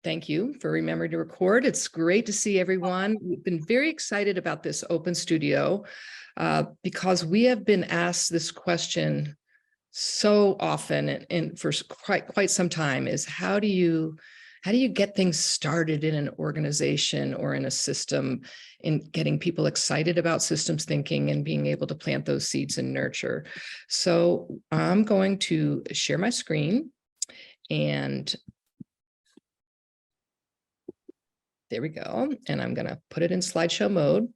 Thank you for remembering to record. It's great to see everyone. We've been very excited about this open studio because we have been asked this question so often and for quite some time is how do you get things started in an organization or in a system in getting people excited about systems thinking and being able to plant those seeds and nurture. So I'm going to share my screen and there we go. And I'm going to put it in slideshow mode.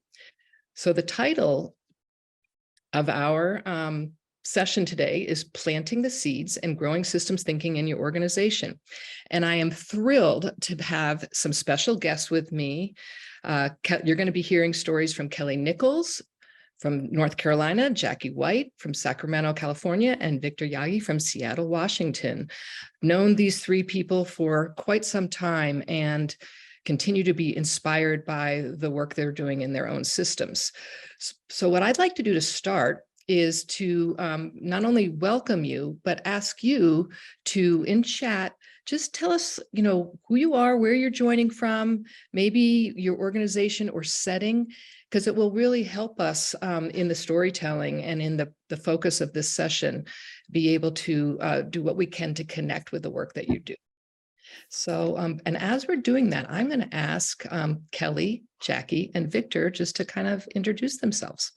So the title of our session today is Planting the Seeds and Growing Systems Thinking in Your Organization. And I am thrilled to have some special guests with me. You're going to be hearing stories from Kelly Nichols from North Carolina, Jackie White from Sacramento, California, and Victor Yagi from Seattle, Washington. Known these three people for quite some time and continue to be inspired by the work they're doing in their own systems. So what I'd like to do to start is to not only welcome you, but ask you to, in chat, just tell us, who you are, where you're joining from, maybe your organization or setting, because it will really help us in the storytelling and in the focus of this session, be able to do what we can to connect with the work that you do. So, and as we're doing that, I'm going to ask Kelly, Jackie, and Victor just to kind of introduce themselves.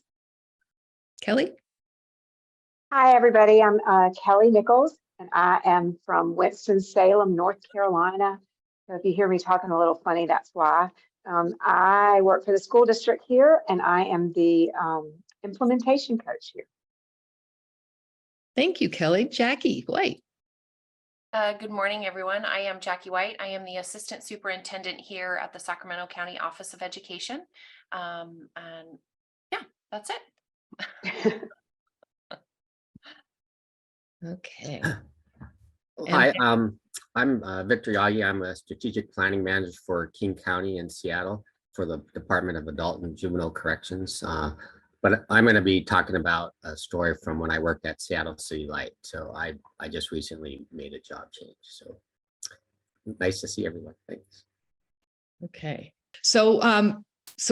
Kelly? Hi, everybody. I'm Kelly Nichols, and I am from Winston-Salem, North Carolina. So if you hear me talking a little funny, that's why. I work for the school district here, and I am the implementation coach here. Thank you, Kelly. Jackie White. Good morning, everyone. I am Jackie White. I am the assistant superintendent here at the Sacramento County Office of Education. And yeah, that's it. Okay. Hi, I'm Victor Yagi. I'm a strategic planning manager for King County in Seattle for the Department of Adult and Juvenile Corrections. But I'm going to be talking about a story from when I worked at Seattle City Light. So I just recently made a job change. So nice to see everyone. Thanks. Okay. So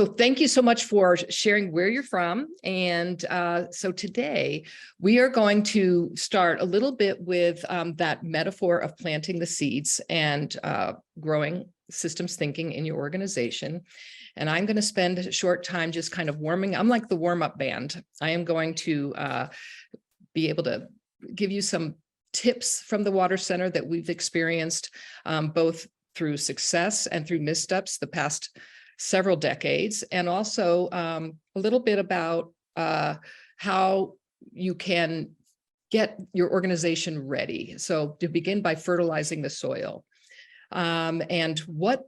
thank you so much for sharing where you're from. And so today we are going to start a little bit with that metaphor of planting the seeds and growing systems thinking in your organization. And I'm going to spend a short time just kind of warming. I'm like the warm-up band. I am going to be able to give you some tips from the Water Center that we've experienced both through success and through missteps the past several decades, and also a little bit about how you can get your organization ready. So to begin by fertilizing the soil. And what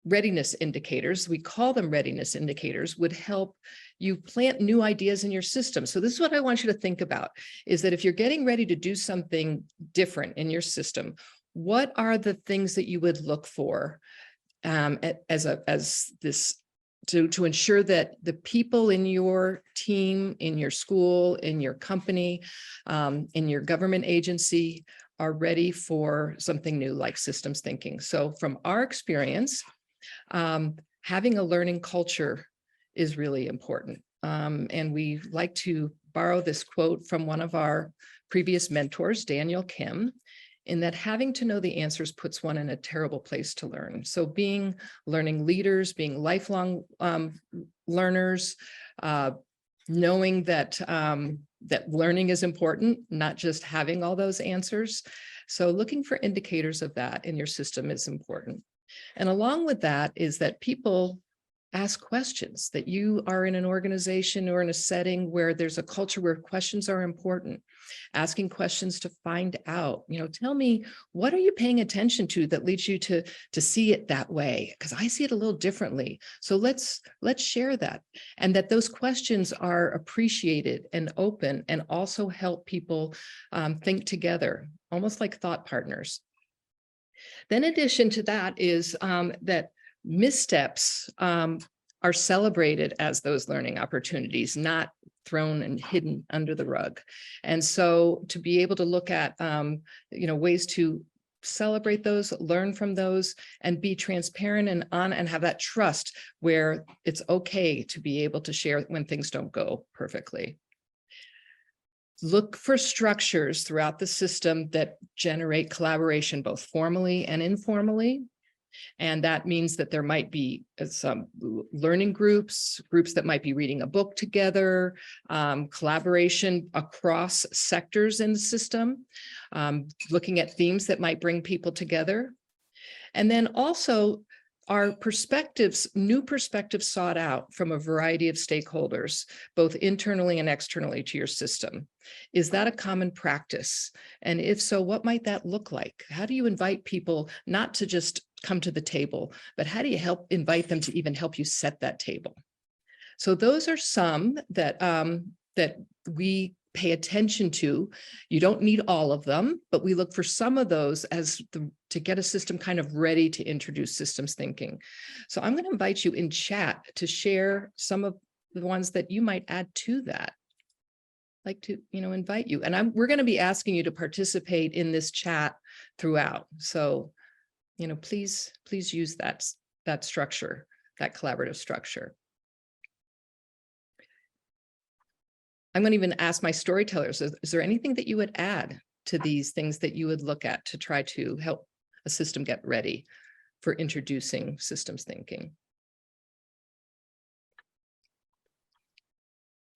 readiness indicators, we call them readiness indicators, would help you plant new ideas in your system. So this is what I want you to think about, is that if you're getting ready to do something different in your system, what are the things that you would look for to ensure that the people in your team, in your school, in your company, in your government agency are ready for something new like systems thinking. So from our experience, having a learning culture is really important. And we like to borrow this quote from one of our previous mentors, Daniel Kim, in that having to know the answers puts one in a terrible place to learn. So being learning leaders, being lifelong learners, knowing that that learning is important, not just having all those answers. So looking for indicators of that in your system is important. And along with that is that people ask questions, that you are in an organization or in a setting where there's a culture where questions are important, asking questions to find out, tell me, what are you paying attention to that leads you to see it that way? Because I see it a little differently. So let's share that, and that those questions are appreciated and open and also help people think together, almost like thought partners. Then in addition to that is that missteps are celebrated as those learning opportunities, not thrown and hidden under the rug. And so to be able to look at, ways to celebrate those, learn from those, and be transparent and have that trust where it's okay to be able to share when things don't go perfectly. Look for structures throughout the system that generate collaboration, both formally and informally. And that means that there might be some learning groups that might be reading a book together, collaboration across sectors in the system, looking at themes that might bring people together. And then also our perspectives, new perspectives sought out from a variety of stakeholders, both internally and externally to your system. Is that a common practice? And if so, what might that look like? How do you invite people not to just come to the table, but how do you invite them to even help you set that table? So those are some that, that we pay attention to. You don't need all of them, but we look for some of those to get a system kind of ready to introduce systems thinking. So I'm going to invite you in chat to share some of the ones that you might add to that. Like to, invite you. And we're going to be asking you to participate in this chat throughout. So, please use that structure, that collaborative structure. I'm going to even ask my storytellers, is there anything that you would add to these things that you would look at to try to help a system get ready for introducing systems thinking?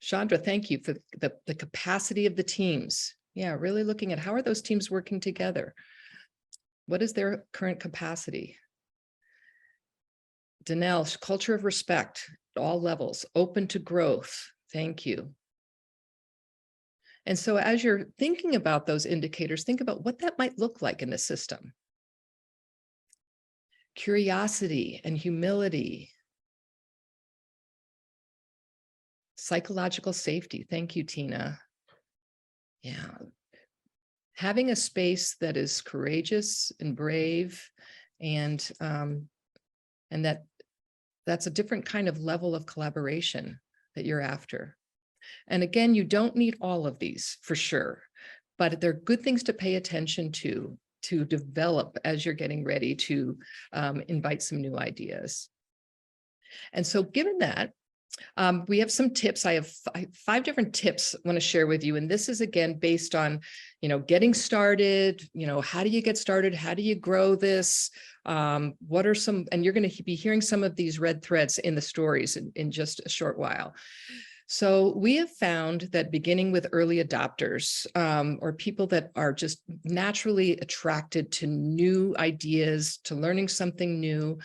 Chandra, thank you for the capacity of the teams. Yeah, really looking at how are those teams working together? What is their current capacity? Danelle, culture of respect at all levels, open to growth. Thank you. And so as you're thinking about those indicators, think about what that might look like in the system. Curiosity and humility. Psychological safety. Thank you, Tina. Yeah. Having a space that is courageous and brave and that's a different kind of level of collaboration that you're after. And again, you don't need all of these for sure, but they're good things to pay attention to develop as you're getting ready to invite some new ideas. And so given that, we have some tips. I have five different tips I want to share with you. And this is again, based on, getting started, how do you get started? How do you grow this? What are some, and you're going to be hearing some of these red threads in the stories in just a short while. So we have found that beginning with early adopters or people that are just naturally attracted to new ideas, to learning something new,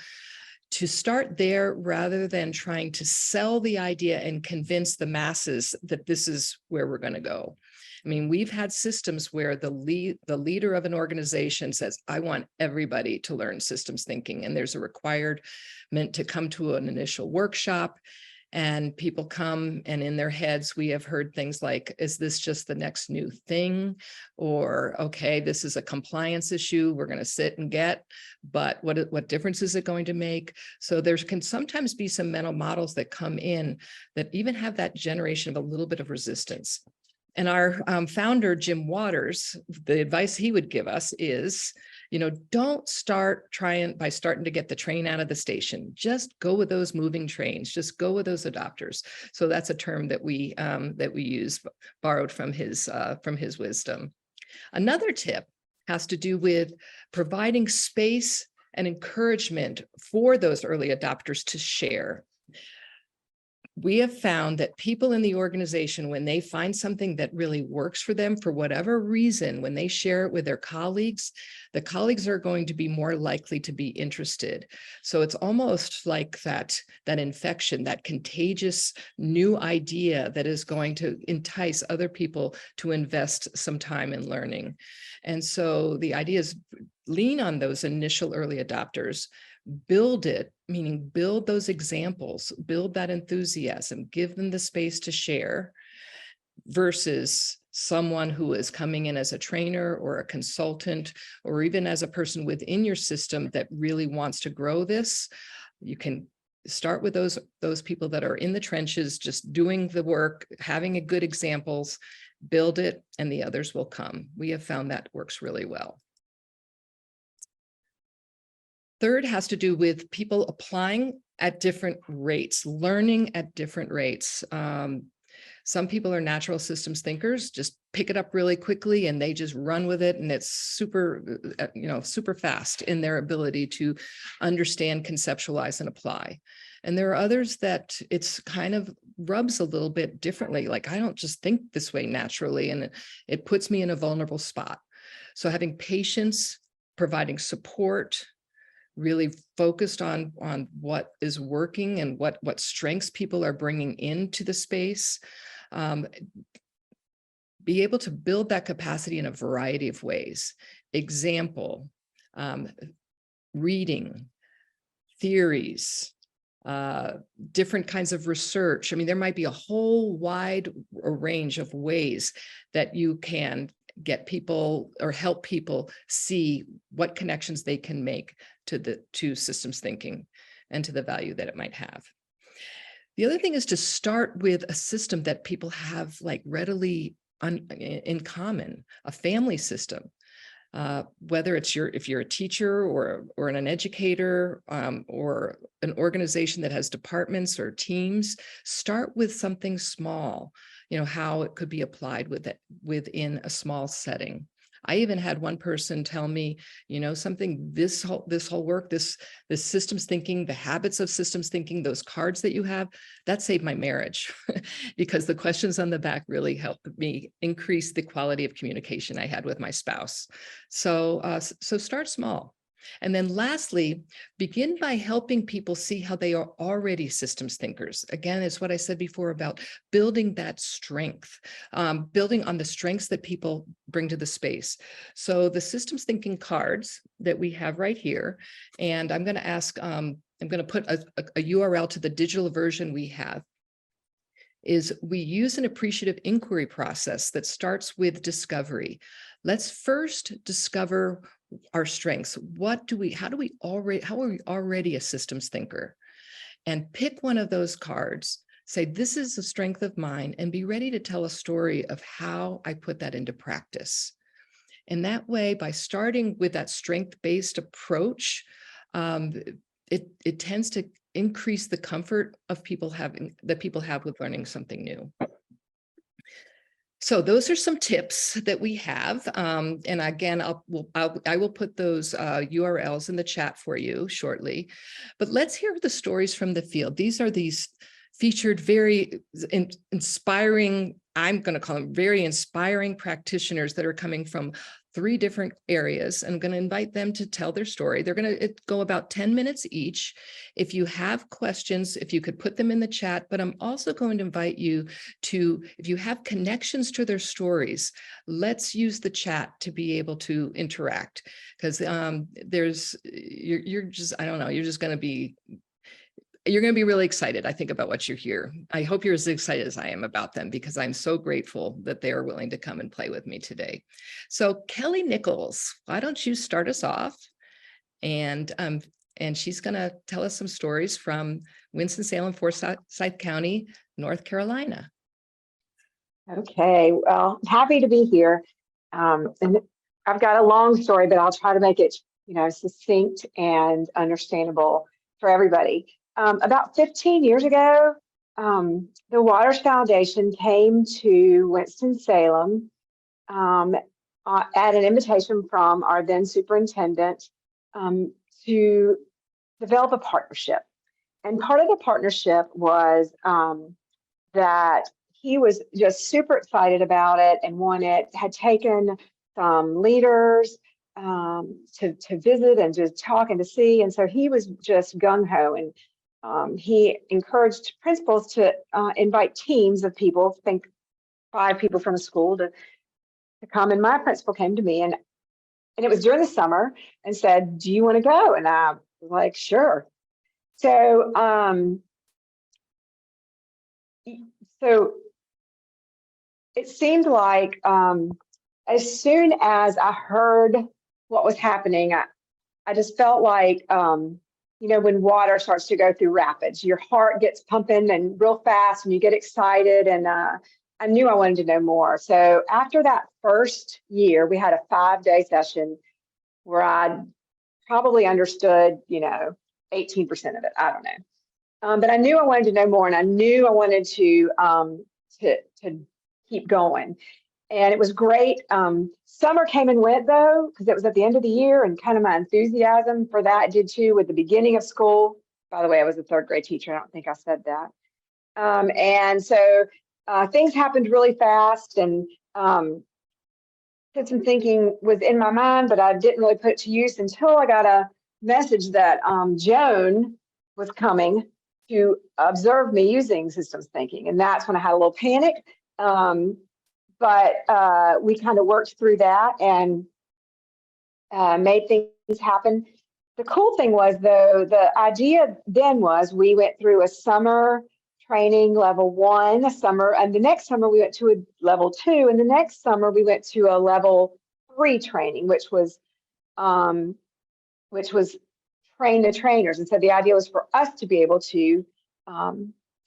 to start there rather than trying to sell the idea and convince the masses that this is where we're going to go. I mean, we've had systems where the leader of an organization says, I want everybody to learn systems thinking. And there's a requirement to come to an initial workshop. And people come and in their heads, we have heard things like, is this just the next new thing? Or, okay, this is a compliance issue we're going to sit and get, but what difference is it going to make? So there can sometimes be some mental models that come in that even have that generation of a little bit of resistance. And our founder, Jim Waters, the advice he would give us is, don't start by starting to get the train out of the station. Just go with those moving trains. Just go with those adopters. So that's a term that we use, borrowed from his wisdom. Another tip has to do with providing space and encouragement for those early adopters to share. We have found that people in the organization, when they find something that really works for them for whatever reason, when they share it with their colleagues, the colleagues are going to be more likely to be interested. So it's almost like that infection, that contagious new idea that is going to entice other people to invest some time in learning. And so the idea is lean on those initial early adopters, build it, meaning build those examples, build that enthusiasm, give them the space to share, versus someone who is coming in as a trainer or a consultant, or even as a person within your system that really wants to grow this. You can start with those people that are in the trenches, just doing the work, having a good examples, build it, and the others will come. We have found that works really well. Third has to do with people applying at different rates, learning at different rates. Some people are natural systems thinkers, just pick it up really quickly and they just run with it. And it's super, super fast in their ability to understand, conceptualize, and apply. And there are others that it's kind of rubs a little bit differently. Like, I don't just think this way naturally, and it puts me in a vulnerable spot. So having patience, providing support, really focused on what is working and what strengths people are bringing into the space. Be able to build that capacity in a variety of ways. Example, reading, theories, different kinds of research. I mean, there might be a whole wide range of ways that you can get people or help people see what connections they can make to systems thinking and to the value that it might have. The other thing is to start with a system that people have like readily in common, a family system. Whether it's if you're a teacher or an educator or an organization that has departments or teams, start with something small, how it could be applied within a small setting. I even had one person tell me, something, this whole work, this systems thinking, the habits of systems thinking, those cards that you have, that saved my marriage because the questions on the back really helped me increase the quality of communication I had with my spouse. So start small. And then lastly, begin by helping people see how they are already systems thinkers. Again, it's what I said before about building that strength, building on the strengths that people bring to the space. So the systems thinking cards that we have right here, and I'm going to ask, I'm going to put a URL to the digital version we have, is we use an appreciative inquiry process that starts with discovery. Let's first discover our strengths. How are we already a systems thinker? And pick one of those cards, say, this is a strength of mine, and be ready to tell a story of how I put that into practice. And that way, by starting with that strength-based approach, it tends to increase the comfort of people have with learning something new. So those are some tips that we have. And again, I will put those URLs in the chat for you shortly. But let's hear the stories from the field. These are these featured, very inspiring, I'm going to call them very inspiring practitioners that are coming from 3 different areas. I'm going to invite them to tell their story. They're going to go about 10 minutes each. If you have questions, if you could put them in the chat, but I'm also going to invite you to, if you have connections to their stories, let's use the chat to be able to interact, because you're just, I don't know, you're going to be really excited, I think, about what you hear. I hope you're as excited as I am about them, because I'm so grateful that they are willing to come and play with me today. So Kelly Nichols, why don't you start us off? And she's going to tell us some stories from Winston-Salem, Forsyth County, North Carolina. Okay, well, happy to be here. And I've got a long story, but I'll try to make it, succinct and understandable for everybody. About 15 years ago, the Waters Foundation came to Winston-Salem at an invitation from our then superintendent to develop a partnership. And part of the partnership was that he was just super excited about it and had taken some leaders to visit and to talk and to see. And so he was just gung-ho, and he encouraged principals to invite teams of people, think 5 people from the school to come. And my principal came to me, and it was during the summer, and said, do you want to go? And I was like, sure. So, it seemed like as soon as I heard what was happening, I just felt like, when water starts to go through rapids, your heart gets pumping and real fast and you get excited. And I knew I wanted to know more. So after that first year, we had a 5-day session where I probably understood, 18% of it. I don't know. But I knew I wanted to know more, and I knew I wanted to keep going. And it was great. Summer came and went though, because it was at the end of the year, and kind of my enthusiasm for that did too with the beginning of school. By the way, I was a third grade teacher. I don't think I said that. And so things happened really fast, and system thinking was in my mind, but I didn't really put it to use until I got a message that Joan was coming to observe me using systems thinking. And that's when I had a little panic. But we kind of worked through that and made things happen. The cool thing was, though, the idea then was we went through a summer training level 1 a summer, and the next summer we went to a level 2, and the next summer we went to a level 3 training, which was train the trainers. And so the idea was for us to be able to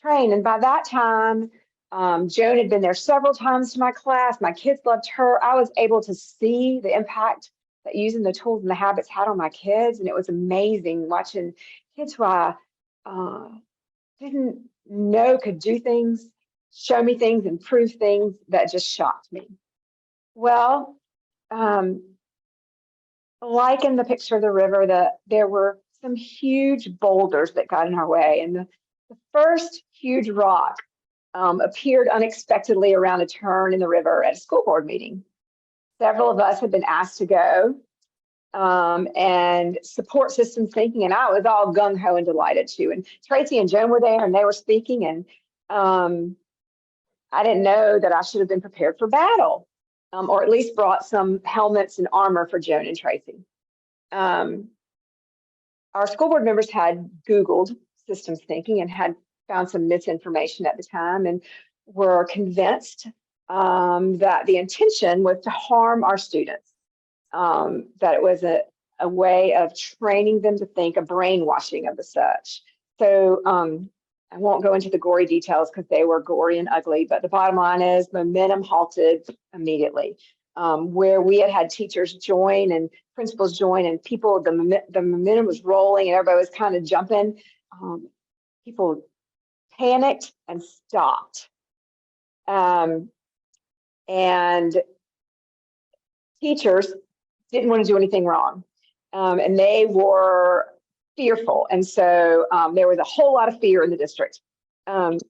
train. And by that time, Joan had been there several times to my class. My kids loved her. I was able to see the impact that using the tools and the habits had on my kids. And it was amazing watching kids who I didn't know could do things, show me things, improve things that just shocked me. Well, like in the picture of the river, there were some huge boulders that got in our way. And the first huge rock appeared unexpectedly around a turn in the river at a school board meeting. Several of us had been asked to go and support systems thinking, and I was all gung-ho and delighted to. And Tracy and Joan were there, and they were speaking, and I didn't know that I should have been prepared for battle, or at least brought some helmets and armor for Joan and Tracy. Our school board members had Googled systems thinking and had found some misinformation at the time, and were convinced that the intention was to harm our students, that it was a way of training them to think, a brainwashing of the such. So I won't go into the gory details because they were gory and ugly, but the bottom line is momentum halted immediately. Where we had teachers join and principals join, and people, the momentum was rolling and everybody was kind of jumping. People panicked and stopped. And teachers didn't want to do anything wrong. And they were fearful. And so there was a whole lot of fear in the district. And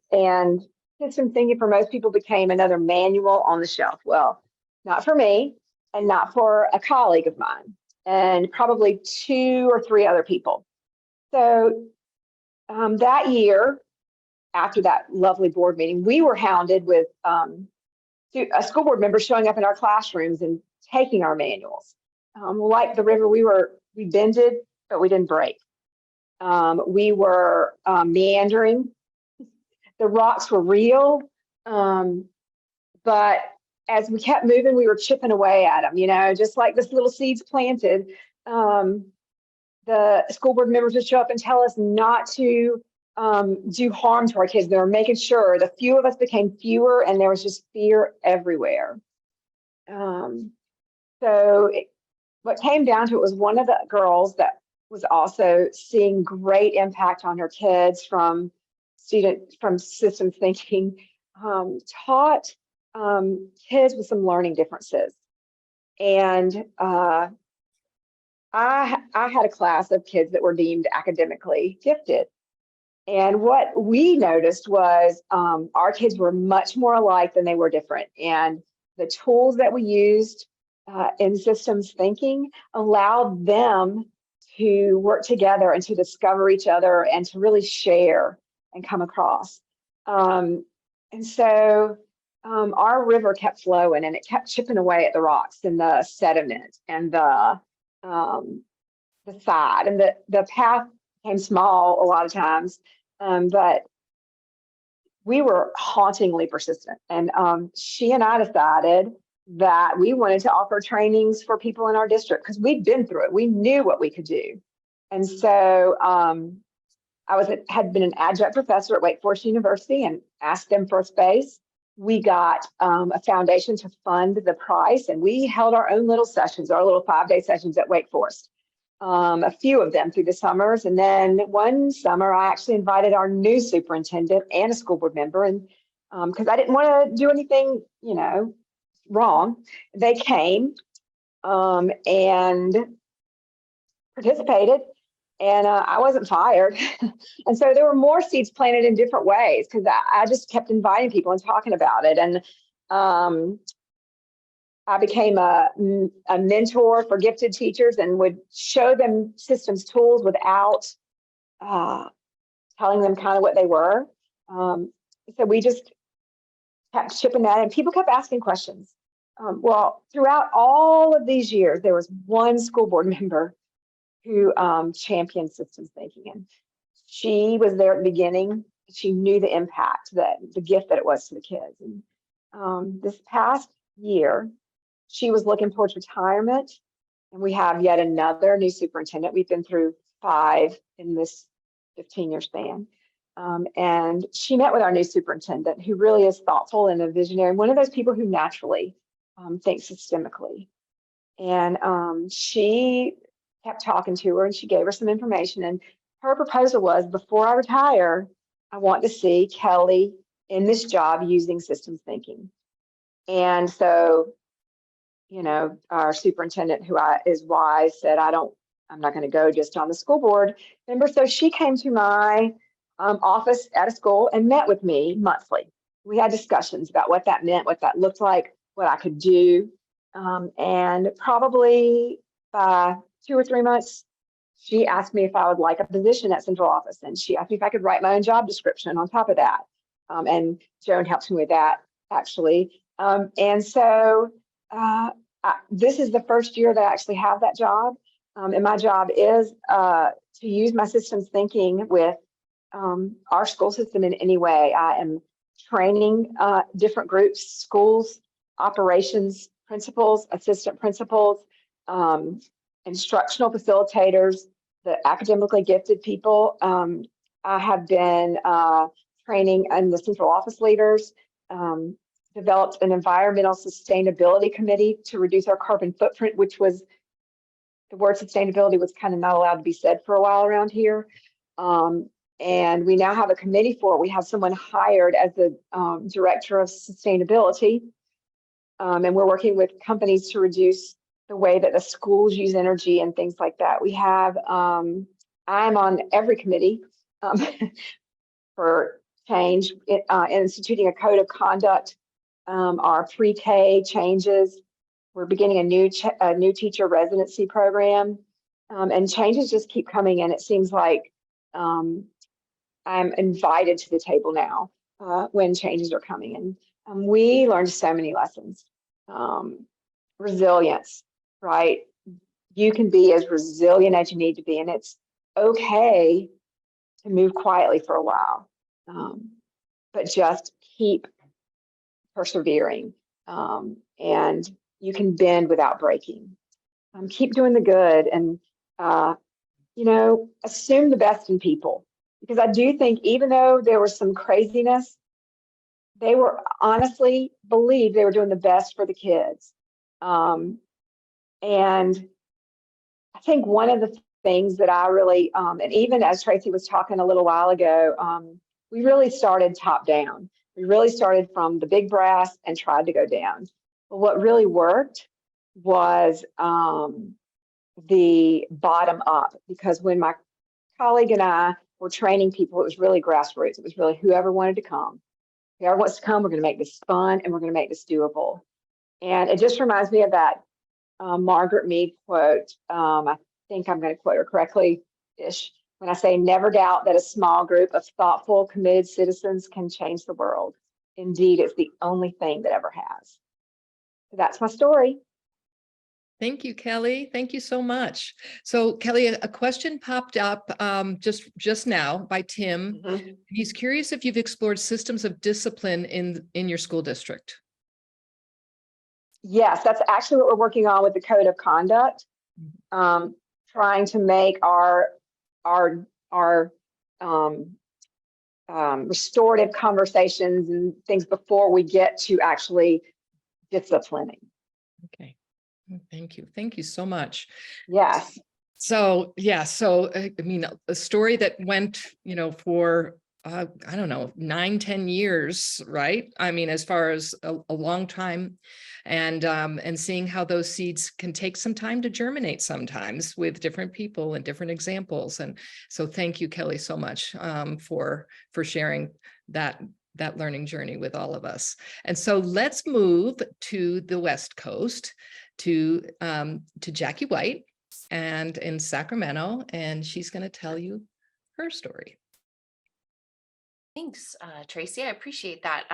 system thinking for most people became another manual on the shelf. Well, not for me, and not for a colleague of mine, and probably 2 or 3 other people. So that year, after that lovely board meeting, we were hounded with a school board member showing up in our classrooms and taking our manuals. Like the river, we bended, but we didn't break. We were meandering. The rocks were real, but as we kept moving, we were chipping away at them, just like this little seeds planted. The school board members would show up and tell us not to do harm to our kids. They were making sure the few of us became fewer, and there was just fear everywhere. What came down to it was one of the girls that was also seeing great impact on her kids from systems thinking, taught kids with some learning differences. And I had a class of kids that were deemed academically gifted. And what we noticed was our kids were much more alike than they were different. And the tools that we used in systems thinking allowed them to work together and to discover each other and to really share and come across. And so our river kept flowing, and it kept chipping away at the rocks and the sediment and the side, and the path became small a lot of times, but we were hauntingly persistent. And she and I decided that we wanted to offer trainings for people in our district because we'd been through it. We knew what we could do. And so I had been an adjunct professor at Wake Forest University and asked them for a space. We got a foundation to fund the price, and we held our own little sessions, our little 5-day sessions at Wake Forest. a few of them through the summers. And then one summer, I actually invited our new superintendent and a school board member, and because I didn't want to do anything, wrong. They came and participated, and I wasn't fired. And so there were more seeds planted in different ways, because I just kept inviting people and talking about it. And I became a mentor for gifted teachers and would show them systems tools without telling them kind of what they were. So we just kept shipping that, and people kept asking questions. Well, throughout all of these years, there was one school board member who championed systems thinking, and she was there at the beginning. She knew the impact, the gift that it was to the kids. And this past year, she was looking towards retirement, and we have yet another new superintendent. We've been through 5 in this 15-year span. And she met with our new superintendent, who really is thoughtful and a visionary, one of those people who naturally thinks systemically. And she kept talking to her, and she gave her some information. And her proposal was, before I retire, I want to see Kelly in this job using systems thinking. And so, our superintendent, who is wise, said, I'm not going to go just on the school board member. So she came to my office at a school and met with me monthly. We had discussions about what that meant, what that looked like, what I could do. And probably by 2 or 3 months, she asked me if I would like a position at central office. And she asked me if I could write my own job description on top of that. And Joan helped me with that, actually. And so this is the first year that I actually have that job. And my job is to use my systems thinking with our school system in any way. I am training different groups, schools, operations principals, assistant principals, instructional facilitators, the academically gifted people. I have been training in the central office leaders, developed an environmental sustainability committee to reduce our carbon footprint, which was, the word sustainability was kind of not allowed to be said for a while around here. And we now have a committee for it. We have someone hired as the director of sustainability. And we're working with companies to reduce the way that the schools use energy and things like that. We have, I'm on every committee for change, instituting a code of conduct. Our pre-K changes. We're beginning a new teacher residency program, and changes just keep coming in. It seems like I'm invited to the table now when changes are coming in. We learned so many lessons. Resilience, right? You can be as resilient as you need to be, and it's okay to move quietly for a while, but just keep persevering, and you can bend without breaking. Keep doing the good, and assume the best in people, because I do think even though there was some craziness, they were honestly believed they were doing the best for the kids. And I think one of the things that I really, and even as Tracy was talking a little while ago, we really started top down. We really started from the big brass and tried to go down. But what really worked was the bottom up, because when my colleague and I were training people, it was really grassroots. It was really whoever wanted to come. Whoever wants to come, we're going to make this fun and we're going to make this doable. And it just reminds me of that Margaret Mead quote. I think I'm going to quote her correctly-ish when I say, never doubt that a small group of thoughtful, committed citizens can change the world. Indeed, it's the only thing that ever has. So that's my story. Thank you, Kelly. Thank you so much. So Kelly, a question popped up just now by Tim. Mm-hmm. He's curious if you've explored systems of discipline in your school district. Yes, that's actually what we're working on with the code of conduct, trying to make our restorative conversations and things before we get to actually disciplining. Okay. Thank you. Thank you so much. Yes. So, yeah, so I mean, a story that went, for I don't know, 9, 10 years, right? I mean, as far as a long time, and seeing how those seeds can take some time to germinate sometimes with different people and different examples. And so thank you, Kelly, so much for sharing that learning journey with all of us. And so let's move to the West Coast to Jackie White and in Sacramento, and she's going to tell you her story. Thanks, Tracy. I appreciate that.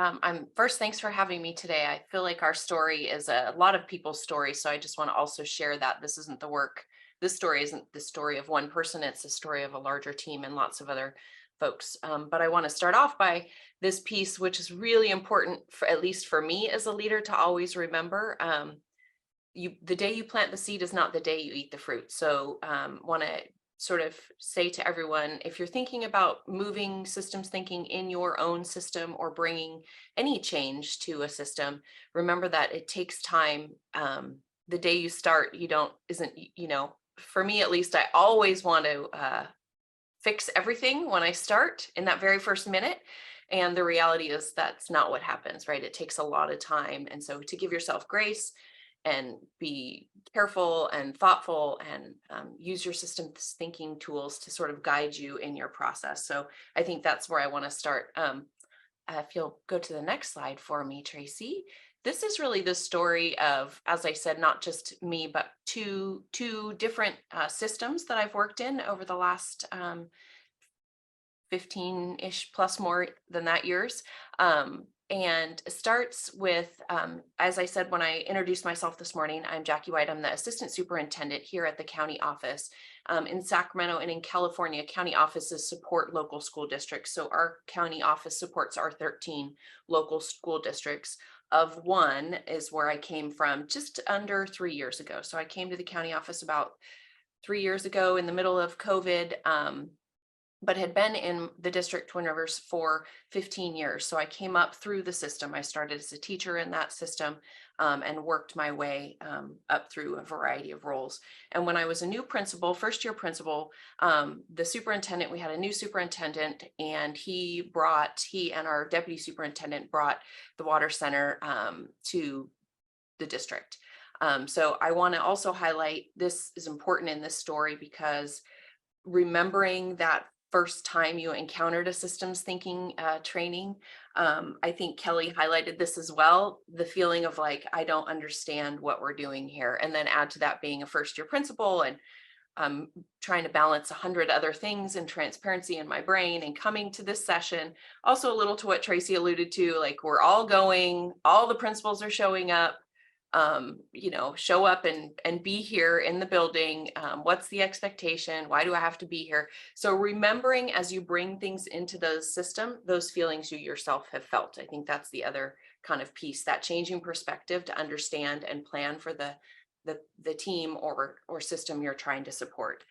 Thanks for having me today. I feel like our story is a lot of people's story, so I just want to also share that this isn't the work. This story isn't the story of one person. It's the story of a larger team and lots of other folks. But I want to start off by this piece, which is really important for, at least for me as a leader, to always remember. The day you plant the seed is not the day you eat the fruit. So want to sort of say to everyone, if you're thinking about moving systems thinking in your own system or bringing any change to a system, remember that it takes time. The day you start, for me at least, I always want to fix everything when I start in that very first minute. And the reality is that's not what happens, right? It takes a lot of time. And so to give yourself grace and be careful and thoughtful and use your systems thinking tools to sort of guide you in your process. So I think that's where I want to start. If you'll go to the next slide for me, Tracy. This is really the story of, as I said, not just me, but two different systems that I've worked in over the last 15-ish plus more than that years. And it starts with, as I said, when I introduced myself this morning, I'm Jackie White. I'm the assistant superintendent here at the county office. In Sacramento and in California, county offices support local school districts. So our county office supports our 13 local school districts. Of one is where I came from just under 3 years ago. So I came to the county office about 3 years ago in the middle of COVID. But had been in the district Twin Rivers for 15 years. So I came up through the system. I started as a teacher in that system and worked my way up through a variety of roles. And when I was a new principal, first year principal, the superintendent, we had a new superintendent, and he and our deputy superintendent brought the water center to the district. So I want to also highlight, this is important in this story because remembering that first time you encountered a systems thinking training. I think Kelly highlighted this as well, the feeling of like, I don't understand what we're doing here. And then add to that being a first year principal and trying to balance 100 other things and transparency in my brain and coming to this session. Also a little to what Tracy alluded to, like we're all going, all the principals are showing up. Show up and be here in the building. What's the expectation? Why do I have to be here? So remembering as you bring things into the system, those feelings you yourself have felt. I think that's the other kind of piece, that changing perspective to understand and plan for the team or system you're trying to support.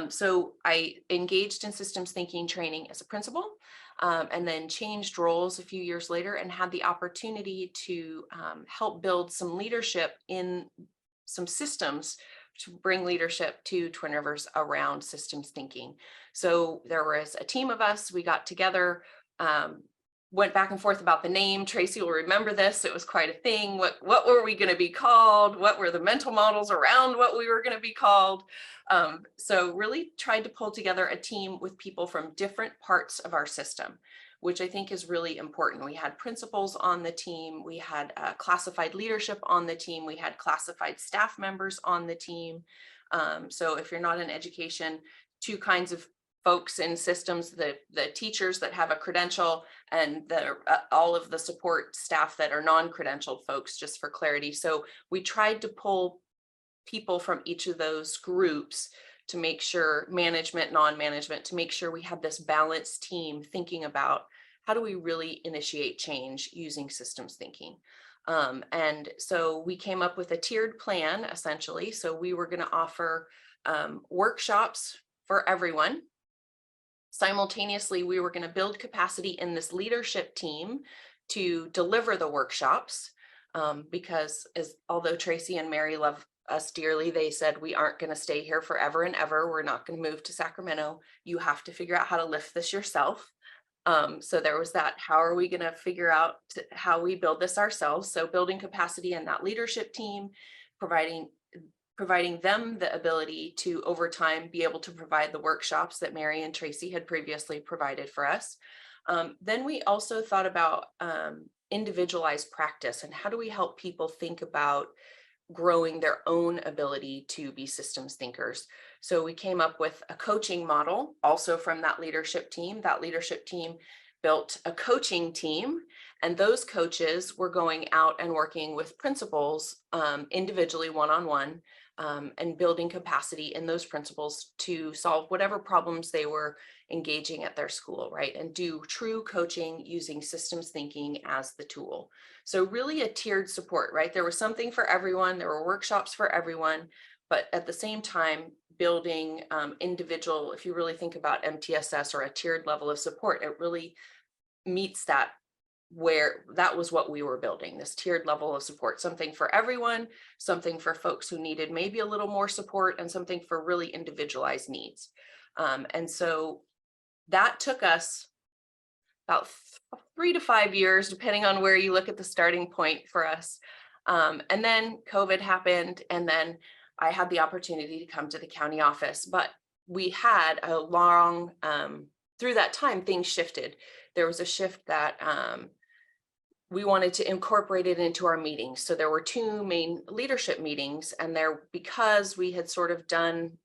So I engaged in systems thinking training as a principal. And then changed roles a few years later and had the opportunity to help build some leadership in some systems to bring leadership to Twin Rivers around systems thinking. So there was a team of us, we got together, went back and forth about the name. Tracy will remember this. It was quite a thing. What were we going to be called? What were the mental models around what we were going to be called? So really tried to pull together a team with people from different parts of our system, which I think is really important. We had principals on the team. We had classified leadership on the team. We had classified staff members on the team. So if you're not in education, two kinds of folks in systems, the teachers that have a credential and all of the support staff that are non-credentialed folks, just for clarity. So we tried to pull people from each of those groups to make sure, management, non-management, to make sure we had this balanced team thinking about how do we really initiate change using systems thinking. And so we came up with a tiered plan, essentially. So we were going to offer workshops for everyone. Simultaneously, we were going to build capacity in this leadership team to deliver the workshops, because although Tracy and Mary love us dearly. They said, we aren't going to stay here forever and ever. We're not going to move to Sacramento. You have to figure out how to lift this yourself. So there was that, how are we going to figure out how we build this ourselves? So building capacity in that leadership team, providing them the ability to, over time, be able to provide the workshops that Mary and Tracy had previously provided for us. Then we also thought about individualized practice and how do we help people think about growing their own ability to be systems thinkers. So we came up with a coaching model also from that leadership team. That leadership team built a coaching team, and those coaches were going out and working with principals individually, one-on-one, and building capacity in those principals to solve whatever problems they were engaging at their school, right? And do true coaching using systems thinking as the tool. So really a tiered support, right? There was something for everyone. There were workshops for everyone, but at the same time, building individual, if you really think about MTSS or a tiered level of support, it really meets that, where that was what we were building, this tiered level of support, something for everyone, something for folks who needed maybe a little more support, and something for really individualized needs. And so that took us about 3 to 5 years, depending on where you look at the starting point for us. And then COVID happened, and then I had the opportunity to come to the county office, but we had a long, through that time, things shifted. There was a shift that we wanted to incorporate it into our meetings. So there were 2 main leadership meetings, and because we had sort of done,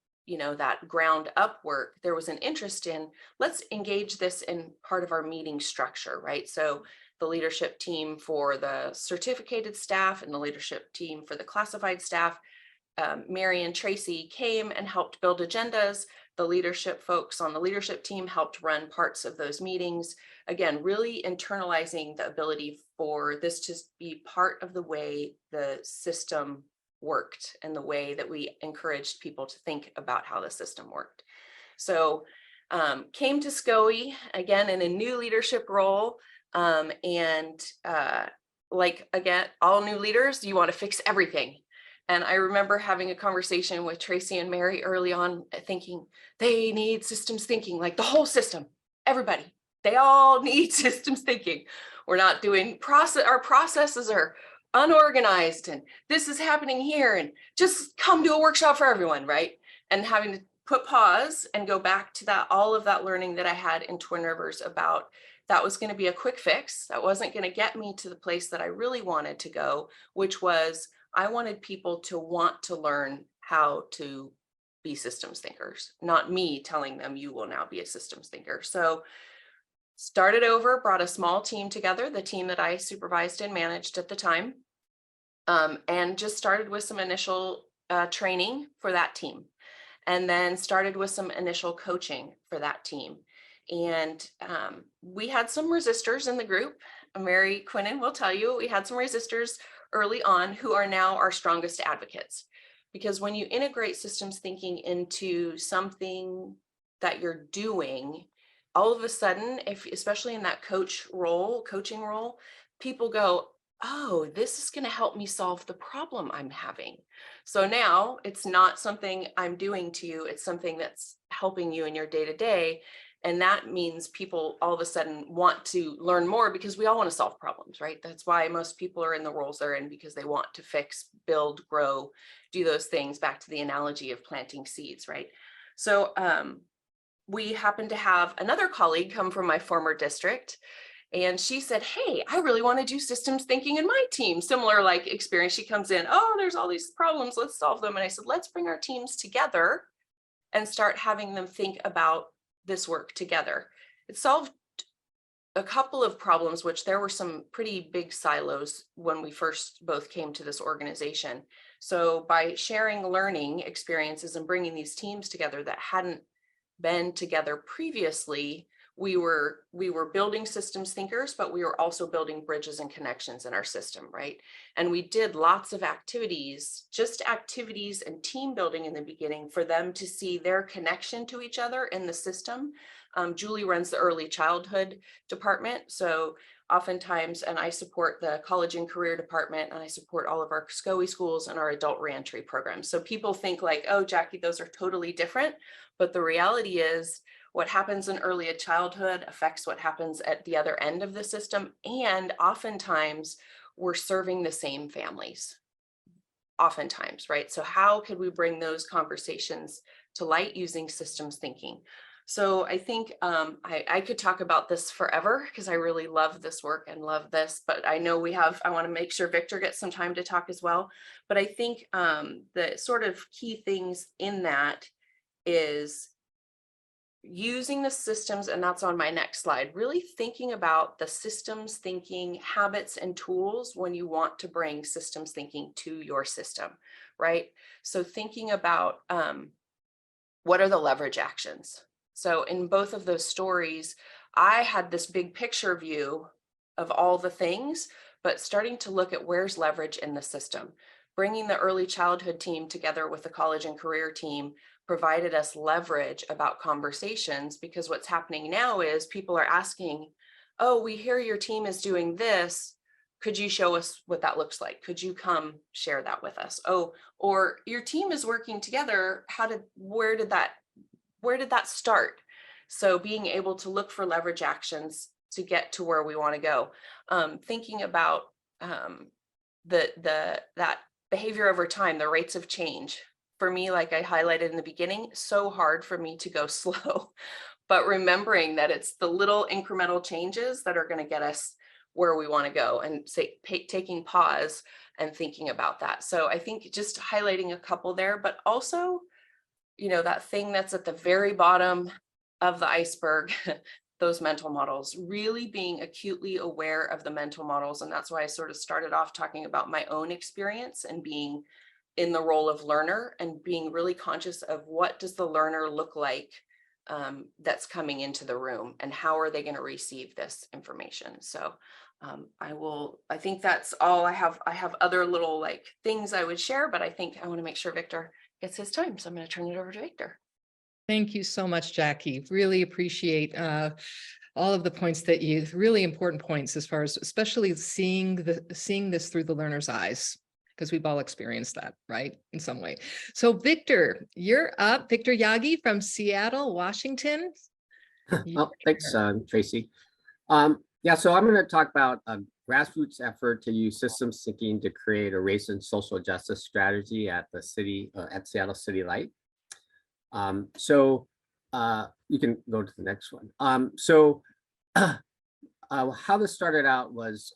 that ground up work, there was an interest in, let's engage this in part of our meeting structure, right? So the leadership team for the certificated staff and the leadership team for the classified staff, Mary and Tracy came and helped build agendas. The leadership folks on the leadership team helped run parts of those meetings. Again, really internalizing the ability for this to be part of the way the system worked and the way that we encouraged people to think about how the system worked. So came to SCOE again in a new leadership role. Like, again, all new leaders, you want to fix everything. And I remember having a conversation with Tracy and Mary early on, thinking they need systems thinking, like the whole system, everybody, they all need systems thinking. We're not doing our processes are unorganized, and this is happening here, and just come to a workshop for everyone, right? And having to put pause and go back to that, all of that learning that I had in Twin Rivers about that was going to be a quick fix. That wasn't going to get me to the place that I really wanted to go, which was I wanted people to want to learn how to be systems thinkers, not me telling them you will now be a systems thinker. So started over, brought a small team together, the team that I supervised and managed at the time, and just started with some initial training for that team, and then started with some initial coaching for that team. And we had some resistors in the group. Mary Quinnen will tell you, we had some resistors early on who are now our strongest advocates. Because when you integrate systems thinking into something that you're doing, all of a sudden, especially in that coaching role, people go, oh, this is going to help me solve the problem I'm having. So now it's not something I'm doing to you, it's something that's helping you in your day-to-day. And that means people all of a sudden want to learn more, because we all want to solve problems, right? That's why most people are in the roles they're in, because they want to fix, build, grow, do those things, back to the analogy of planting seeds, right? So we happened to have another colleague come from my former district, and she said, hey, I really want to do systems thinking in my team. Similar like experience. She comes in, oh, there's all these problems, let's solve them. And I said, let's bring our teams together and start having them think about this work together. It solved a couple of problems, which there were some pretty big silos when we first both came to this organization. So by sharing learning experiences and bringing these teams together that hadn't been together previously, we were building systems thinkers, but we were also building bridges and connections in our system, right? And we did lots of activities, just activities and team building in the beginning for them to see their connection to each other in the system, Julie runs the early childhood department. So oftentimes, and I support the college and career department, and I support all of our SCOE schools and our adult reentry programs. So people think like, oh, Jackie, those are totally different. But the reality is what happens in early childhood affects what happens at the other end of the system. And oftentimes we're serving the same families. Oftentimes, right? So how could we bring those conversations to light using systems thinking? So I think I could talk about this forever because I really love this work and love this, but I know I want to make sure Victor gets some time to talk as well. But I think the sort of key things in that is using the systems, and that's on my next slide, really thinking about the systems thinking habits and tools when you want to bring systems thinking to your system, right? So thinking about what are the leverage actions? So in both of those stories, I had this big picture view of all the things, but starting to look at where's leverage in the system. Bringing the early childhood team together with the college and career team provided us leverage about conversations, because what's happening now is people are asking, oh, we hear your team is doing this. Could you show us what that looks like? Could you come share that with us? Oh, or your team is working together. Where did that start? So being able to look for leverage actions to get to where we want to go. Thinking about that behavior over time, the rates of change. For me, like I highlighted in the beginning, so hard for me to go slow, but remembering that it's the little incremental changes that are going to get us where we want to go, and taking pause and thinking about that. So I think just highlighting a couple there, but also, that thing that's at the very bottom of the iceberg, those mental models, really being acutely aware of the mental models. And that's why I sort of started off talking about my own experience and being in the role of learner, and being really conscious of what does the learner look like that's coming into the room, and how are they going to receive this information. So I think that's all I have. I have other little like things I would share, but I think I want to make sure Victor gets his time. So I'm going to turn it over to Victor. Thank you so much, Jackie. Really appreciate all of the points that really important points, as far as especially seeing this through the learner's eyes, because we've all experienced that, right, in some way. So Victor, you're up. Victor Yagi from Seattle, Washington. Oh, thanks, Tracy. Yeah, so I'm going to talk about a grassroots effort to use systems thinking to create a race and social justice strategy at the city, at Seattle City Light. So you can go to the next one. How this started out was,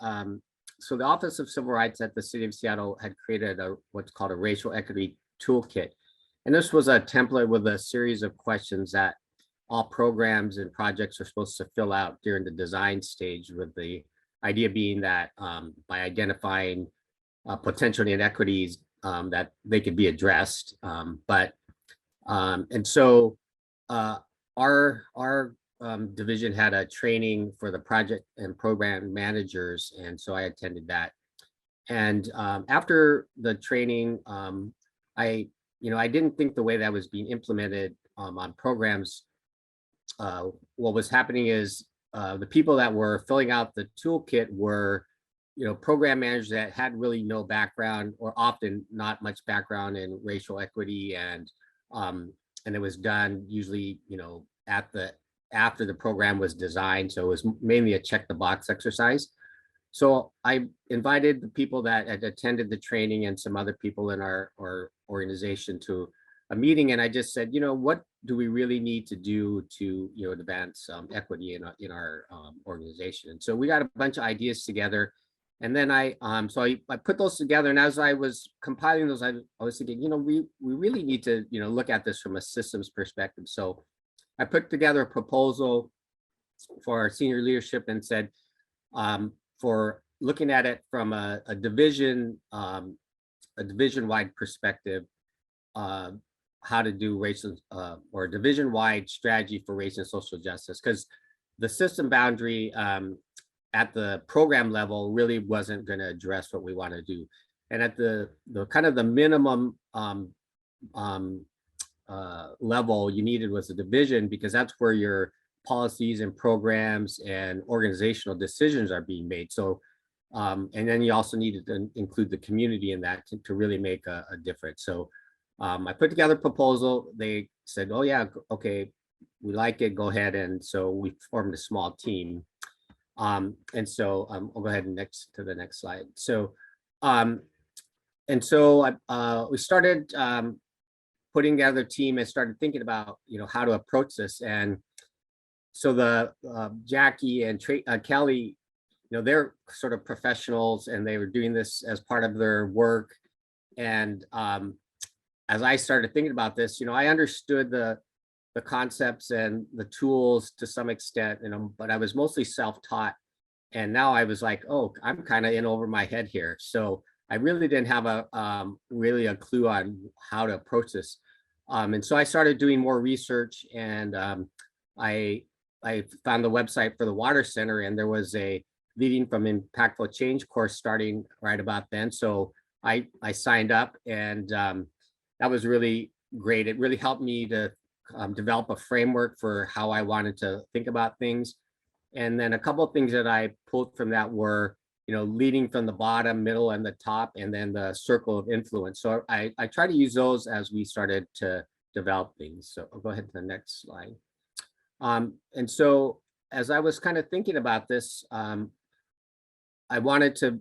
so the Office of Civil Rights at the City of Seattle had created what's called a racial equity toolkit. And this was a template with a series of questions that all programs and projects are supposed to fill out during the design stage, with the idea being that by identifying potential inequities that they could be addressed. And so our division had a training for the project and program managers, and so I attended that. And after the training, I didn't think the way that was being implemented on programs. What was happening is the people that were filling out the toolkit were, program managers that had really no background, or often not much background, in racial equity, and it was done usually, after the program was designed. So it was mainly a check the box exercise. So I invited the people that had attended the training and some other people in our organization to a meeting, and I just said, what do we really need to do to advance equity in our organization? And so we got a bunch of ideas together, and then I put those together, and as I was compiling those, I was thinking, we really need to look at this from a systems perspective. So I put together a proposal for our senior leadership and said, for looking at it from a division-wide perspective, how to do racial or division-wide strategy for race and social justice, because the system boundary at the program level really wasn't going to address what we want to do. And at the kind of the minimum level you needed was a division, because that's where your policies and programs and organizational decisions are being made. So, and then you also needed to include the community in that to really make a difference. So I put together a proposal. They said, oh yeah, okay, we like it, go ahead. And so we formed a small team. And so I'll go ahead and to the next slide. So, and so we started putting together a team and started thinking about, how to approach this. And so the Jackie and Kelly, they're sort of professionals and they were doing this as part of their work. And as I started thinking about this, I understood the concepts and the tools to some extent, but I was mostly self-taught. And now I was like, oh, I'm kind of in over my head here. So I really didn't have really a clue on how to approach this. And so I started doing more research, and I found the website for the Water Center, and there was a Leading from Impactful Change course starting right about then. So I signed up, and that was really great. It really helped me to develop a framework for how I wanted to think about things. And then a couple of things that I pulled from that were, leading from the bottom, middle, and the top, and then the circle of influence. So I try to use those as we started to develop things. So I'll go ahead to the next slide. And so as I was kind of thinking about this, I wanted to,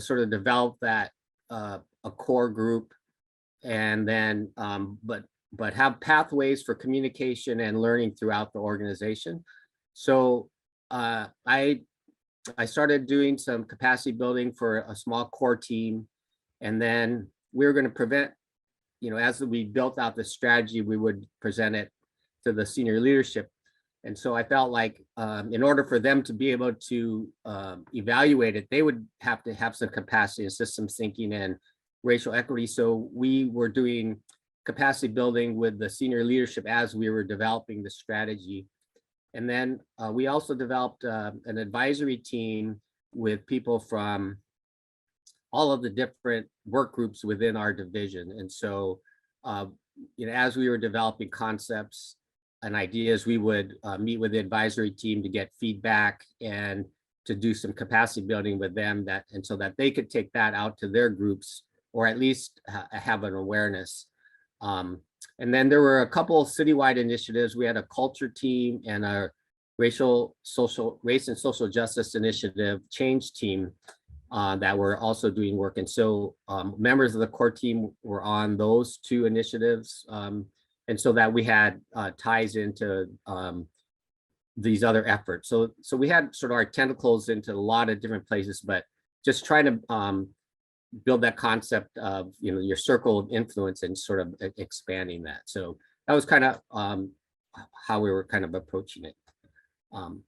sort of develop that a core group, and then, but have pathways for communication and learning throughout the organization. So I started doing some capacity building for a small core team, and then we were going to prevent, as we built out the strategy, we would present it to the senior leadership. And so I felt like in order for them to be able to evaluate it, they would have to have some capacity and systems thinking and racial equity. So we were doing capacity building with the senior leadership as we were developing the strategy. And then we also developed an advisory team with people from all of the different work groups within our division. And so, as we were developing concepts and ideas, we would meet with the advisory team to get feedback and to do some capacity building with them, and so that they could take that out to their groups, or at least have an awareness. And then there were a couple of citywide initiatives. We had a culture team and a race and social justice initiative change team that were also doing work. And so members of the core team were on those two initiatives. And so that we had ties into these other efforts. So we had sort of our tentacles into a lot of different places, but just trying to build that concept of, your circle of influence and sort of expanding that. So that was kind of how we were kind of approaching it.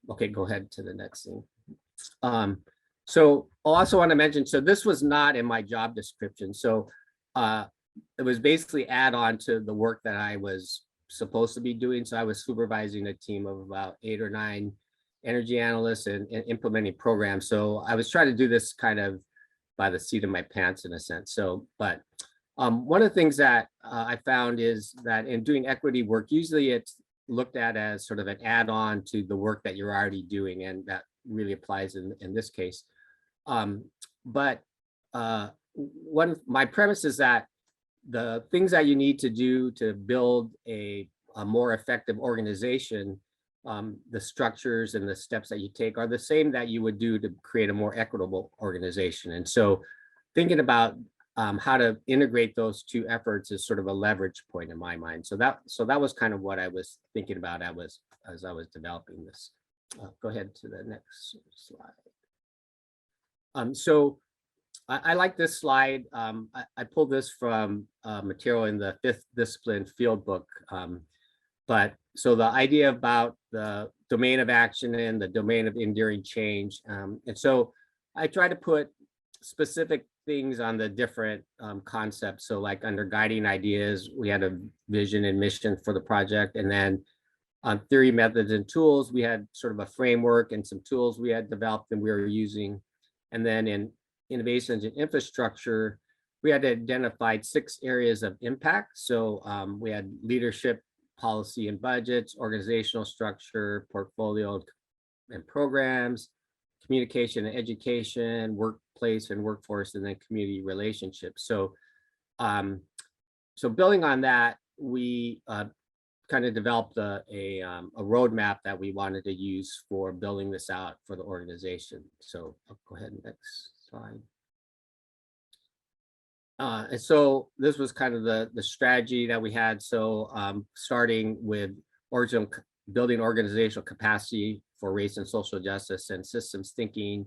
Okay, go ahead to the next thing. So I also want to mention, so this was not in my job description. So it was basically add on to the work that I was supposed to be doing. So I was supervising a team of about 8 or 9 energy analysts and implementing programs. So I was trying to do this kind of by the seat of my pants in a sense. So, but one of the things that I found is that in doing equity work, usually it's looked at as sort of an add-on to the work that you're already doing, and that really applies in this case. But my premise is that the things that you need to do to build a more effective organization, the structures and the steps that you take are the same that you would do to create a more equitable organization. And so thinking about how to integrate those two efforts is sort of a leverage point in my mind. So that was kind of what I was thinking about as I was developing this. Go ahead to the next slide. So I like this slide. I pulled this from material in the 5th discipline field book. But so the idea about the domain of action and the domain of enduring change. And so I try to put specific things on the different concepts. So like under guiding ideas, we had a vision and mission for the project. And then on theory, methods, and tools, we had sort of a framework and some tools we had developed and we were using. And then in innovations and infrastructure, we had identified 6 areas of impact. So we had leadership, policy and budgets, organizational structure, portfolio and programs, communication and education, workplace and workforce, and then community relationships. So, so building on that, we kind of developed a roadmap that we wanted to use for building this out for the organization. So I'll go ahead and next slide. And so this was kind of the strategy that we had. So starting with building organizational capacity for race and social justice and systems thinking,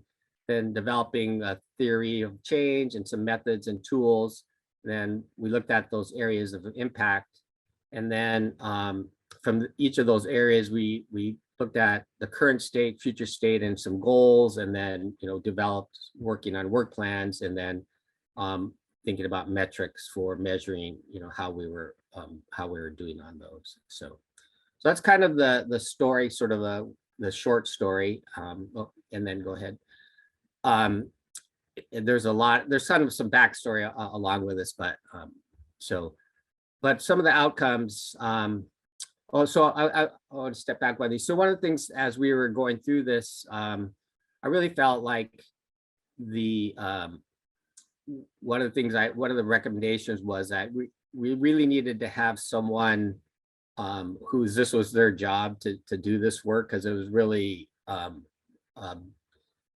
then developing a theory of change and some methods and tools. Then we looked at those areas of impact. And then from each of those areas, we looked at the current state, future state, and some goals, and then developed working on work plans, and then thinking about metrics for measuring how we were doing on those. So that's kind of the story, sort of the short story. And then go ahead. There's kind of some backstory along with this, but but some of the outcomes. So I want to step back one of these. So one of the things as we were going through this, I really felt like one of the recommendations was that we really needed to have someone this was their job to do this work, because it was really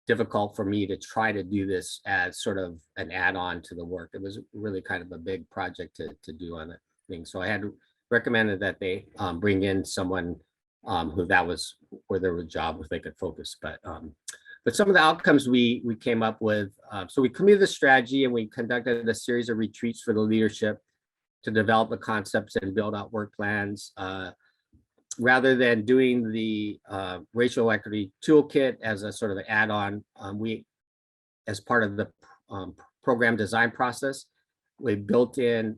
difficult for me to try to do this as sort of an add-on to the work. It was really kind of a big project to do on that thing. So I had recommended that they bring in someone who that was where their job, if they could focus. But some of the outcomes we came up with, so we committed the strategy and we conducted a series of retreats for the leadership to develop the concepts and build out work plans. Rather than doing the racial equity toolkit as a sort of an add-on, we, as part of the program design process, we built in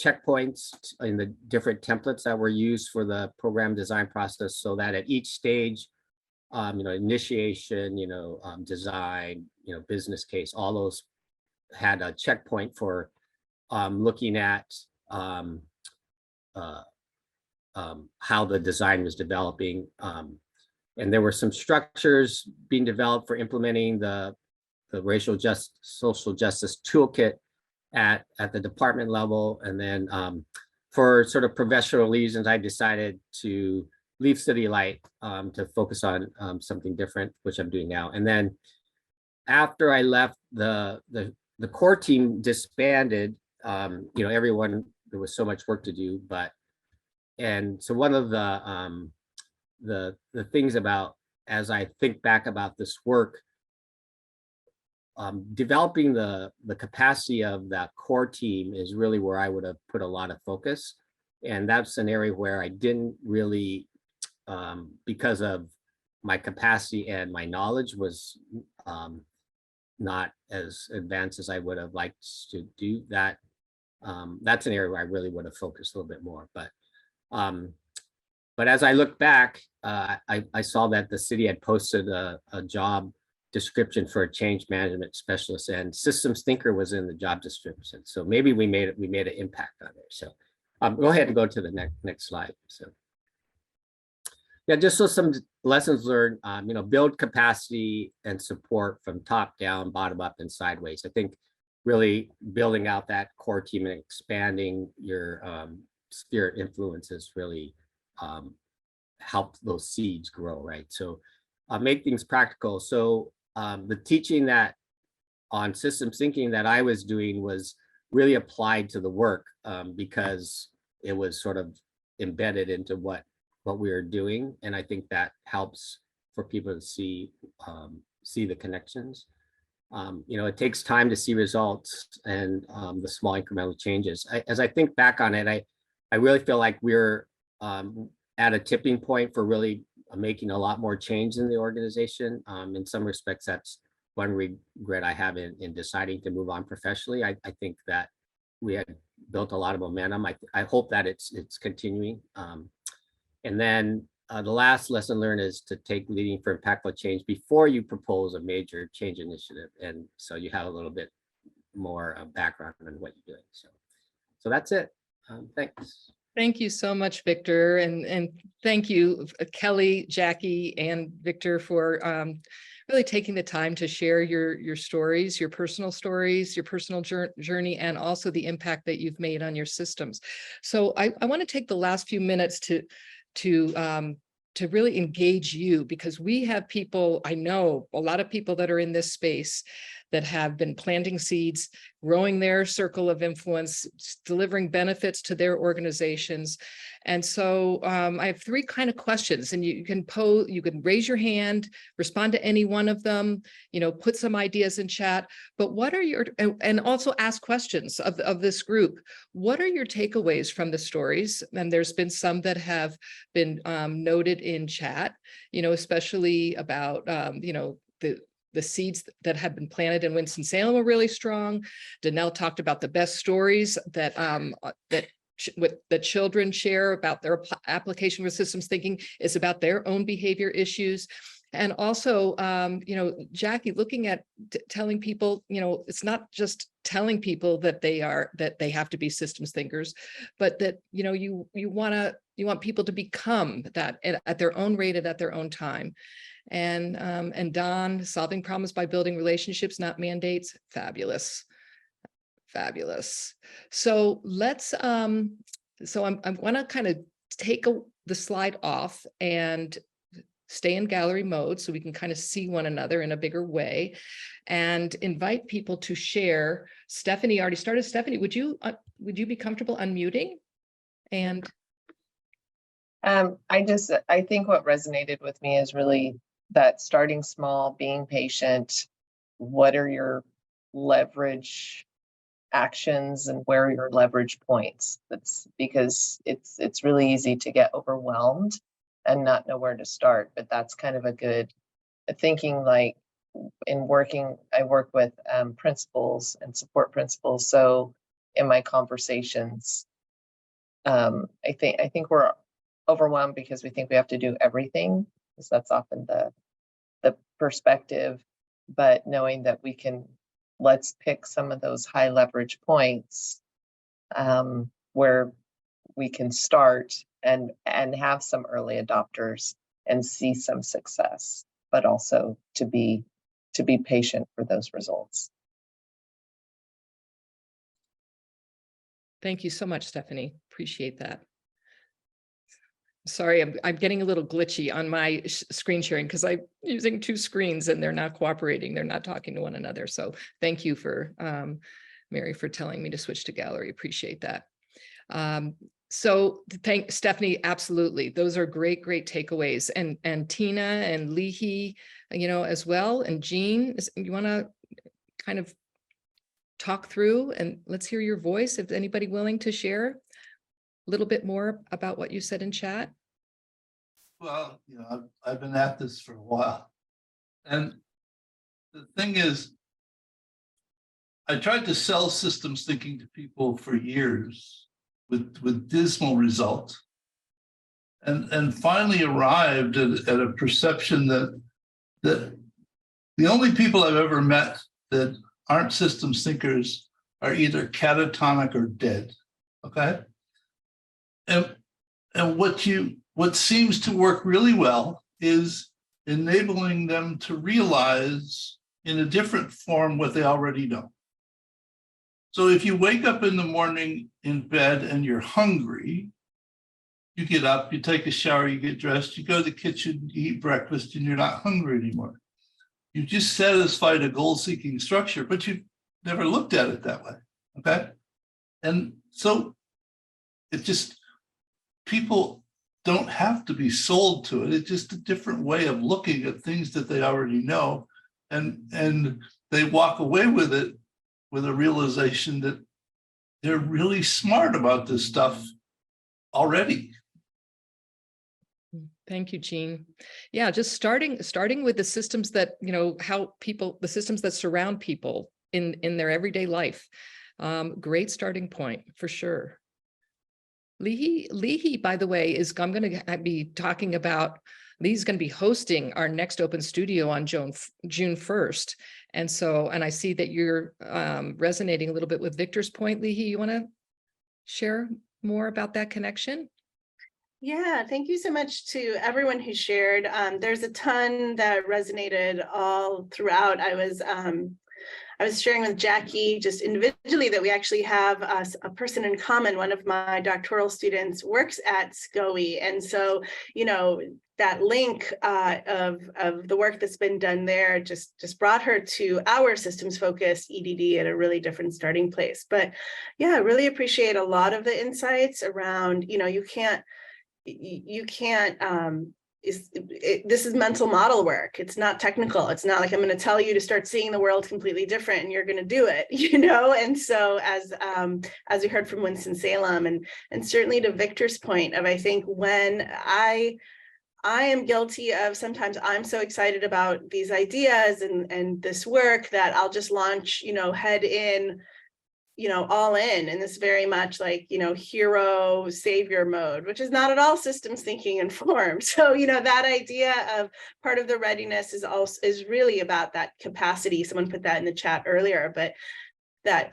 checkpoints in the different templates that were used for the program design process, so that at each stage, initiation, design, business case, all those had a checkpoint for looking at how the design was developing. And there were some structures being developed for implementing the social justice toolkit at the department level. And then for sort of professional reasons, I decided to leave City Light to focus on something different, which I'm doing now. And then after I left, the core team disbanded. Everyone, there was so much work to do, and so one of the things about, as I think back about this work, developing the capacity of that core team is really where I would have put a lot of focus. And that's an area where I didn't really, because of my capacity and my knowledge was not as advanced as I would have liked to do that. That's an area where I really would have focused a little bit more. But as I look back, I saw that the city had posted a job description for a change management specialist, and systems thinker was in the job description. So maybe we made an impact on it. So go ahead and go to the next slide. So yeah, just so some lessons learned, build capacity and support from top down, bottom up, and sideways. I think really building out that core team and expanding your sphere of influence has really helped those seeds grow, right? So make things practical. So the teaching that on systems thinking that I was doing was really applied to the work because it was sort of embedded into what we were doing. And I think that helps for people to see the connections. It takes time to see results and the small incremental changes. As I think back on it, I really feel like we're at a tipping point for really making a lot more change in the organization. In some respects, that's one regret I have in deciding to move on professionally. I think that we had built a lot of momentum. I hope that it's continuing. And then the last lesson learned is to take leading for impactful change before you propose a major change initiative. And so you have a little bit more background on what you're doing. So that's it. Thanks. Thank you so much, Victor. And thank you, Kelly, Jackie, and Victor for really taking the time to share your stories, your personal stories, your personal journey, and also the impact that you've made on your systems. So I want to take the last few minutes to really engage you, because we have people, I know a lot of people that are in this space that have been planting seeds, growing their circle of influence, delivering benefits to their organizations. And so I have three kind of questions, and you can raise your hand, respond to any one of them, put some ideas in chat. But what are your, and also ask questions of this group. What are your takeaways from the stories? And there's been some that have been noted in chat, especially about, the seeds that have been planted in Winston-Salem are really strong. Danelle talked about the best stories that that children share about their application for systems thinking is about their own behavior issues. And also, Jackie, looking at telling people, it's not just telling people that they have to be systems thinkers, but that, you want people to become that at their own rate and at their own time. And Don, solving problems by building relationships, not mandates. Fabulous. Fabulous. So let's, I'm going to kind of take the slide off and stay in gallery mode so we can kind of see one another in a bigger way, and invite people to share. Stephanie already started. Stephanie, would you be comfortable unmuting? And I think what resonated with me is really that starting small, being patient. What are your leverage actions and where are your leverage points? That's because it's really easy to get overwhelmed and not know where to start. But that's kind of a good thinking. Like in working, I work with principals and support principals. So in my conversations, I think we're overwhelmed because we think we have to do everything, because that's often the perspective. But knowing that let's pick some of those high leverage points where we can start and have some early adopters and see some success, but also to be patient for those results. thank you so much, Stephanie. Appreciate that. Sorry, I'm getting a little glitchy on my screen sharing because I'm using two screens and they're not cooperating. They're not talking to one another. So thank you for Mary for telling me to switch to gallery. Appreciate that. So thank Stephanie. Absolutely. Those are great takeaways. And Tina and Leahy, as well. And Jean, you want to kind of talk through, and let's hear your voice. If anybody willing to share a little bit more about what you said in chat. Well, I've been at this for a while. And the thing is, I tried to sell systems thinking to people for years with dismal results. And finally arrived at a perception that the only people I've ever met that aren't systems thinkers are either catatonic or dead. Okay. And what seems to work really well is enabling them to realize in a different form what they already know. So if you wake up in the morning in bed and you're hungry, you get up, you take a shower, you get dressed, you go to the kitchen, you eat breakfast, and you're not hungry anymore. You just satisfied a goal-seeking structure, but you've never looked at it that way. Okay. And so it just, people don't have to be sold to it. It's just a different way of looking at things that they already know. And they walk away with it with a realization that they're really smart about this stuff already. Thank you, Jean. Yeah, just starting with the systems that, the systems that surround people in their everyday life. Great starting point for sure. Leahy, by the way, I'm going to be talking about, Lee's going to be hosting our next Open Studio on June 1st. And I see that you're resonating a little bit with Victor's point. Leahy, you want to share more about that connection? Yeah, thank you so much to everyone who shared. There's a ton that resonated all throughout. I was sharing with Jackie just individually that we actually have a person in common. One of my doctoral students works at SCOE. And so, you know, that link of the work that's been done there just brought her to our systems focused EDD at a really different starting place. But yeah, I really appreciate a lot of the insights around, you know, this is mental model work. It's not technical. It's not like I'm going to tell you to start seeing the world completely different and you're going to do it, you know? And so as we heard from Winston-Salem and certainly to Victor's point of, I think when I am guilty of sometimes I'm so excited about these ideas and this work that I'll just launch, you know, head in, you know, all in this very much like, you know, hero savior mode, which is not at all systems thinking informed. So, you know, that idea of part of the readiness is really about that capacity. Someone put that in the chat earlier, but that,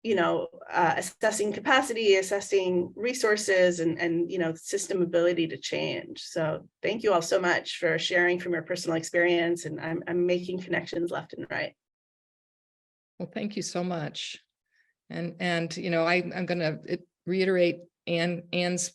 you know, assessing capacity, assessing resources and, you know, system ability to change. So thank you all so much for sharing from your personal experience. And I'm making connections left and right. Well, thank you so much. And you know, I'm going to reiterate Anne's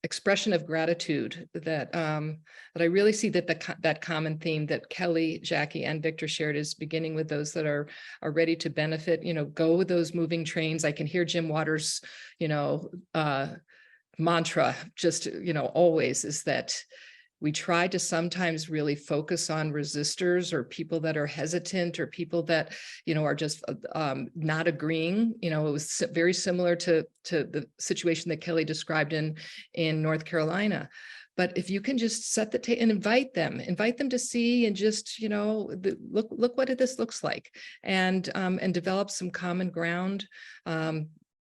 expression of gratitude that that I really see that that common theme that Kelly, Jackie, and Victor shared is beginning with those that are ready to benefit. You know, go with those moving trains. I can hear Jim Waters, you know, mantra just, you know, always is that we try to sometimes really focus on resistors or people that are hesitant or people that, you know, are just not agreeing. You know, it was very similar to the situation that Kelly described in North Carolina. But if you can just set the table and invite them to see and just, you know, look what this looks like and develop some common ground.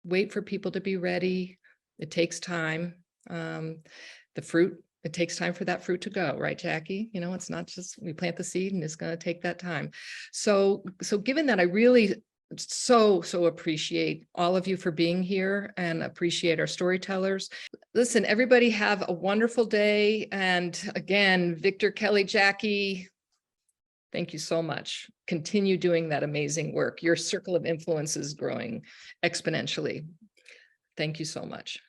Wait for people to be ready. It takes time. It takes time for that fruit to go, right, Jackie? You know, it's not just we plant the seed and it's going to take that time. So given that, I really so appreciate all of you for being here and appreciate our storytellers. Listen, everybody have a wonderful day. And again, Victor, Kelly, Jackie, thank you so much. Continue doing that amazing work. Your circle of influence is growing exponentially. Thank you so much.